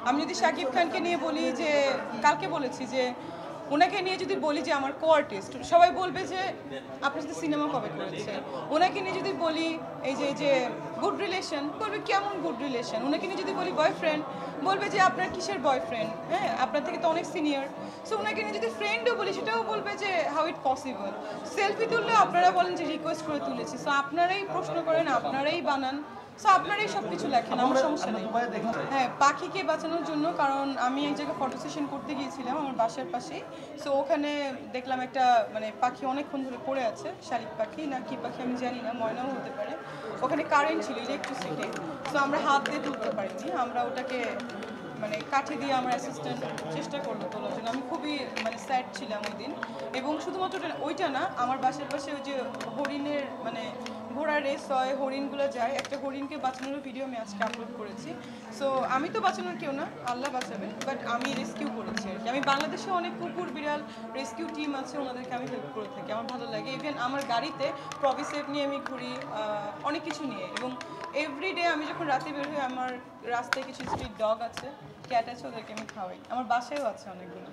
আমি যদি শাকিব খানকে নিয়ে বলি যে কালকে বলেছি যে ওনাকে নিয়ে যদি বলি যে আমার কো-আর্টিস্ট সবাই বলবে যে আপনার সাথে সিনেমা কবে করেছে। ওনাকে নিয়ে যদি বলি এই যে গুড রিলেশন বলবে কেমন গুড রিলেশন। ওনাকে নিয়ে যদি বলি বয়ফ্রেন্ড বলবে যে আপনার কিসের বয়ফ্রেন্ড, হ্যাঁ আপনার থেকে তো অনেক সিনিয়র। সো ওনাকে নিয়ে যদি ফ্রেন্ডও বলি সেটাও বলবে যে হাউ ইট পসিবল। সেলফি তুললেও আপনারা বলেন যে রিকোয়েস্ট করে তুলেছি। সো আপনারাই প্রশ্ন করেন, আপনারাই বানান, সো আপনারাই সব কিছু লেখেন, আমার সমস্যা নেই। হ্যাঁ, পাখিকে বাঁচানোর জন্য, কারণ আমি এক জায়গায় ফটো সেশন করতে গিয়েছিলাম আমার বাসার পাশেই। সো ওখানে দেখলাম একটা মানে পাখি অনেকক্ষণ ধরে পড়ে আছে, শালিক পাখি না কি পাখি আমি জানি না, ময়নাও হতে পারে। ওখানে কারেন্ট ছিল, ইলেকট্রিসিটি। সো আমরা হাত দিয়ে তুলতে পারিনি, আমরা ওটাকে মানে কাঠি দিয়ে আমার অ্যাসিস্ট্যান্ট চেষ্টা করলো তোলার জন্য। আমি খুবই মানে স্যাড ছিলাম ওই দিন। এবং শুধুমাত্র ওইটা না, আমার বাসার পাশে ওই যে হরিণের মানে ঘোড়া রেস হয়, হরিণগুলো যায়, একটা হরিণকে বাঁচানোর ভিডিও আমি আজকে আপলোড করেছি। সো আমি তো বাঁচানোর কেউ না, আল্লাহ বাঁচাবে, বাট আমি রেস্কিউ করেছি আর কি। আমি বাংলাদেশে অনেক কুকুর বিড়াল রেস্কিউ টিম আছে, ওনাদেরকে আমি হেল্প করে থাকি, আমার ভালো লাগে। ইভেন আমার গাড়িতে প্রভিসেভ নিয়ে আমি ঘুরি, অনেক কিছু নিয়ে। এবং এভরিডে আমি যখন রাতে বের হই, আমার রাস্তায় কিছু স্ট্রিট ডগ আছে, ক্যাট আছে, ওদেরকে আমি খাওয়াই। আমার বাসায়ও আছে অনেকগুলো।